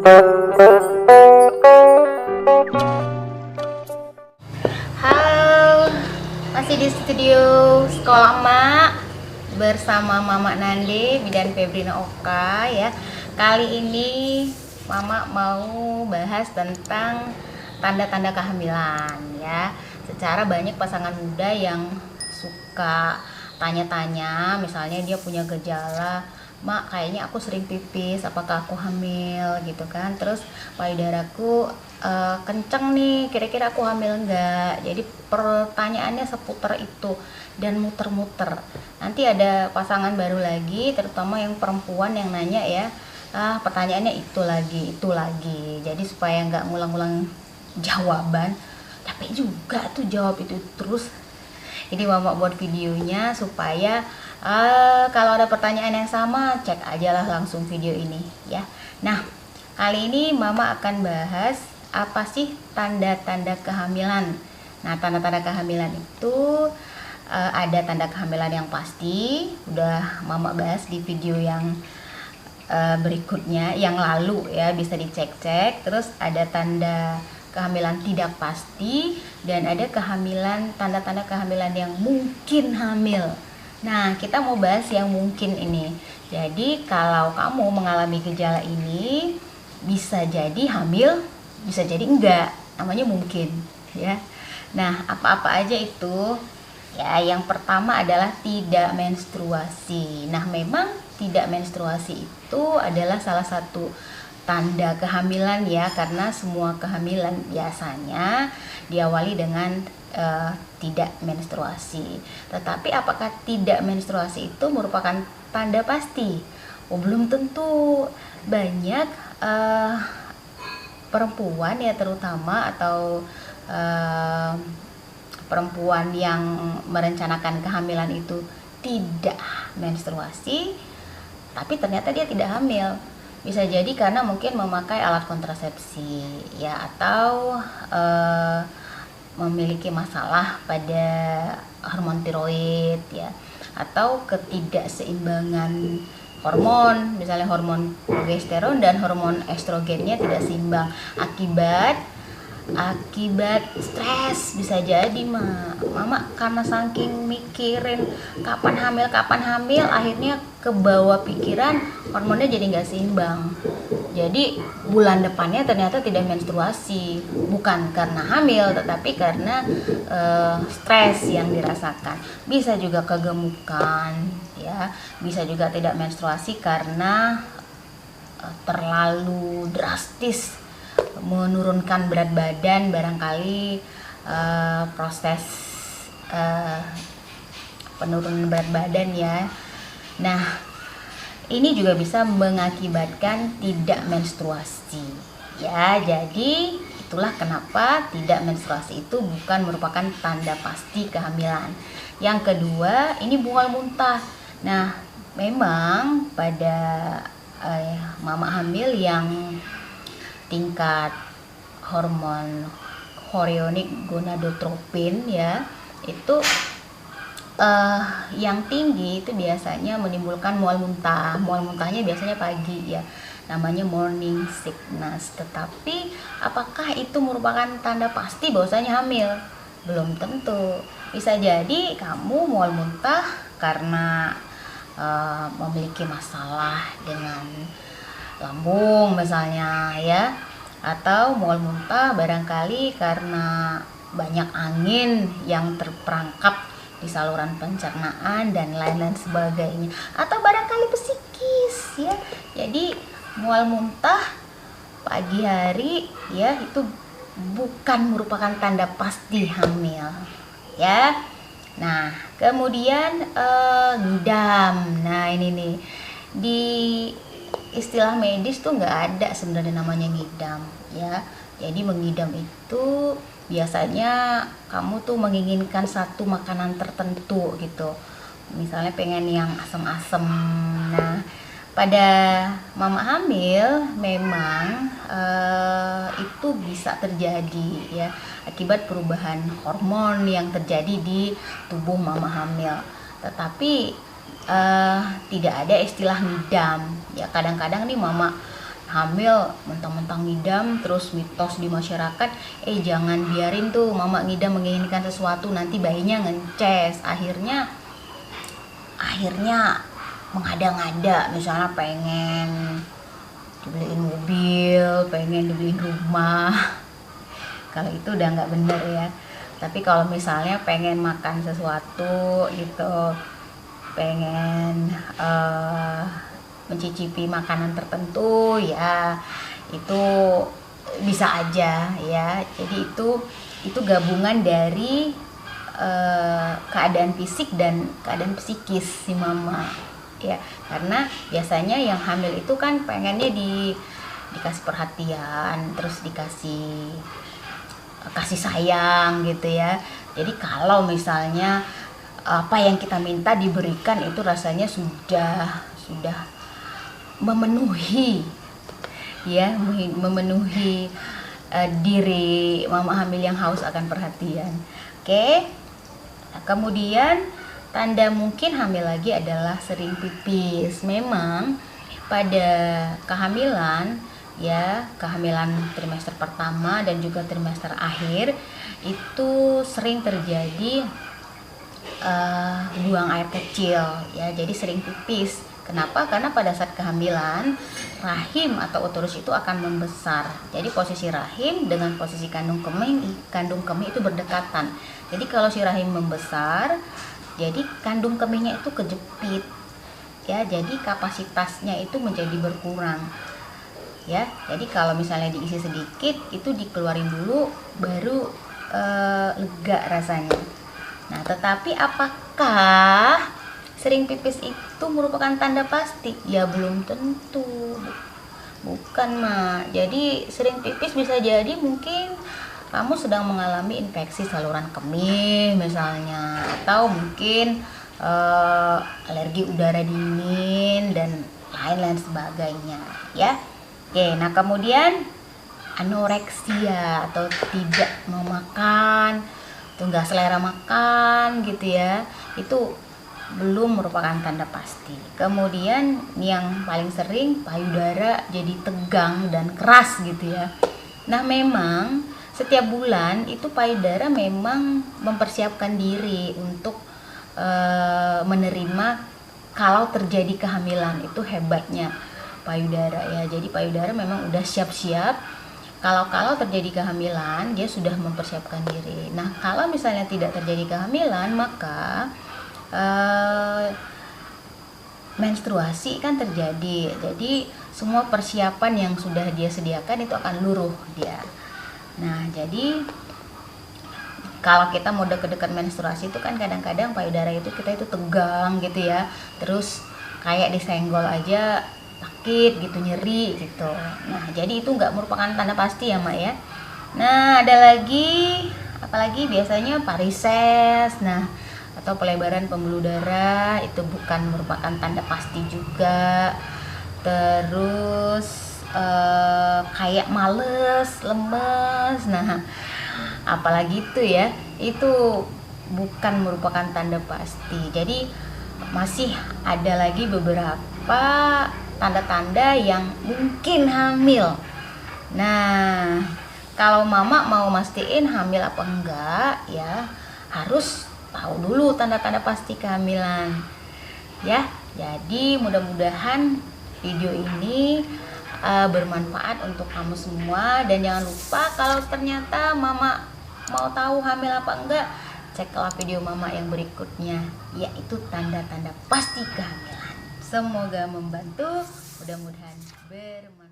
Halo, masih di studio Sekolah Emak bersama Mama Nande, Bidan Febrina Oka ya. Kali ini Mama mau bahas tentang tanda-tanda kehamilan ya. Secara banyak pasangan muda yang suka tanya-tanya, misalnya dia punya gejala, "Mak, kayaknya aku sering pipis, apakah aku hamil?" gitu kan. Terus payudaraku kenceng nih, kira-kira aku hamil enggak? Jadi pertanyaannya seputar itu dan muter-muter. Nanti ada pasangan baru lagi, terutama yang perempuan yang nanya ya, pertanyaannya itu lagi. Jadi supaya nggak ngulang-ngulang jawaban, capek juga tuh jawab itu terus. Ini Mama buat videonya supaya kalau ada pertanyaan yang sama, cek aja lah langsung video ini ya. Nah, kali ini Mama akan bahas apa sih tanda-tanda kehamilan. Nah, tanda-tanda kehamilan itu ada tanda kehamilan yang pasti, udah Mama bahas di video yang berikutnya, yang lalu ya, bisa dicek-cek. Terus ada tanda kehamilan tidak pasti, dan ada kehamilan, tanda-tanda kehamilan yang mungkin hamil. Nah, kita mau bahas yang mungkin ini. Jadi kalau kamu mengalami gejala ini, bisa jadi hamil, bisa jadi enggak, namanya mungkin ya. Nah, apa-apa aja itu? Ya, yang pertama adalah tidak menstruasi. Nah, memang tidak menstruasi itu adalah salah satu tanda kehamilan ya, karena semua kehamilan biasanya diawali dengan tidak menstruasi. Tetapi apakah tidak menstruasi itu merupakan tanda pasti? Oh, belum tentu. Banyak perempuan ya, terutama atau perempuan yang merencanakan kehamilan itu tidak menstruasi, tapi ternyata dia tidak hamil. Bisa jadi karena mungkin memakai alat kontrasepsi ya, atau memiliki masalah pada hormon tiroid ya, atau ketidakseimbangan hormon, misalnya hormon progesteron dan hormon estrogennya tidak seimbang akibat stres. Bisa jadi Mama karena saking mikirin kapan hamil, akhirnya kebawa pikiran hormonnya jadi nggak seimbang. Jadi bulan depannya ternyata tidak menstruasi, bukan karena hamil tetapi karena stres yang dirasakan. Bisa juga kegemukan ya, bisa juga tidak menstruasi karena terlalu drastis menurunkan berat badan, barangkali proses penurunan berat badan ya. Nah, ini juga bisa mengakibatkan tidak menstruasi ya. Jadi itulah kenapa tidak menstruasi itu bukan merupakan tanda pasti kehamilan. Yang kedua, ini mual muntah. Nah, memang pada mama hamil yang tingkat hormon chorionic gonadotropin ya, itu yang tinggi itu biasanya menimbulkan mual muntah. Mual muntahnya biasanya pagi ya, namanya morning sickness. Tetapi apakah itu merupakan tanda pasti bahwasanya hamil? Belum tentu. Bisa jadi kamu mual muntah karena memiliki masalah dengan lambung misalnya ya, atau mual muntah barangkali karena banyak angin yang terperangkap di saluran pencernaan dan lain-lain sebagainya, atau barangkali psikis ya. Jadi mual muntah pagi hari ya, itu bukan merupakan tanda pasti hamil ya. Nah, kemudian ngidam. Nah, ini nih, di istilah medis tuh nggak ada sebenarnya namanya ngidam ya. Jadi mengidam itu biasanya kamu tuh menginginkan satu makanan tertentu gitu, misalnya pengen yang asam-asam. Nah, pada mama hamil memang itu bisa terjadi ya, akibat perubahan hormon yang terjadi di tubuh mama hamil. Tetapi tidak ada istilah ngidam ya. Kadang-kadang nih mama hamil mentang-mentang ngidam, terus mitos di masyarakat, jangan biarin tuh mama ngidam menginginkan sesuatu, nanti bayinya ngences. Akhirnya mengada-ngada, misalnya pengen dibeliin mobil, pengen dibeliin rumah. Kalau itu udah nggak bener ya. Tapi kalau misalnya pengen makan sesuatu gitu, pengen mencicipi makanan tertentu ya, itu bisa aja ya. Jadi itu gabungan dari keadaan fisik dan keadaan psikis si mama ya. Karena biasanya yang hamil itu kan pengennya dikasih perhatian, terus dikasih kasih sayang gitu ya. Jadi kalau misalnya apa yang kita minta diberikan, itu rasanya sudah memenuhi ya, memenuhi diri mama hamil yang haus akan perhatian. Oke. Nah, kemudian tanda mungkin hamil lagi adalah sering pipis. Memang pada kehamilan ya, kehamilan trimester pertama dan juga trimester akhir itu sering terjadi buang air kecil ya, jadi sering pipis. Kenapa? Karena pada saat kehamilan rahim atau uterus itu akan membesar. Jadi posisi rahim dengan posisi kandung kemih itu berdekatan. Jadi kalau si rahim membesar, jadi kandung kemihnya itu kejepit ya, jadi kapasitasnya itu menjadi berkurang ya. Jadi kalau misalnya diisi sedikit, itu dikeluarin dulu baru lega rasanya. Nah, tetapi apakah sering pipis itu merupakan tanda pasti? Ya belum tentu. Bukan, Mak. Jadi sering pipis bisa jadi mungkin kamu sedang mengalami infeksi saluran kemih misalnya, atau mungkin alergi udara dingin dan lain-lain sebagainya ya. Oke, nah kemudian anoreksia atau tidak mau makan, atau nggak selera makan gitu ya, itu belum merupakan tanda pasti. Kemudian yang paling sering payudara jadi tegang dan keras gitu ya. Nah, memang setiap bulan itu payudara memang mempersiapkan diri untuk menerima kalau terjadi kehamilan. Itu hebatnya payudara ya. Jadi payudara memang udah siap-siap. Kalau terjadi kehamilan, dia sudah mempersiapkan diri. Nah, kalau misalnya tidak terjadi kehamilan, maka menstruasi kan terjadi. Jadi semua persiapan yang sudah dia sediakan itu akan luruh dia. Nah, jadi kalau kita mau deket-deket menstruasi itu kan kadang-kadang payudara itu kita itu tegang gitu ya. Terus kayak disenggol aja sakit gitu, nyeri gitu. Nah, jadi itu nggak merupakan tanda pasti ya, Mak ya. Nah, ada lagi, apalagi biasanya varises, nah atau pelebaran pembuluh darah, itu bukan merupakan tanda pasti juga. Terus kayak males, lemes, nah apalagi itu ya, itu bukan merupakan tanda pasti. Jadi masih ada lagi beberapa tanda-tanda yang mungkin hamil. Nah, kalau mama mau mastiin hamil apa enggak ya, harus tahu dulu tanda-tanda pasti kehamilan ya. Jadi mudah-mudahan video ini bermanfaat untuk kamu semua. Dan jangan lupa kalau ternyata mama mau tahu hamil apa enggak, ceklah video mama yang berikutnya, yaitu tanda-tanda pasti kehamilan. Semoga membantu, mudah-mudahan bermanfaat.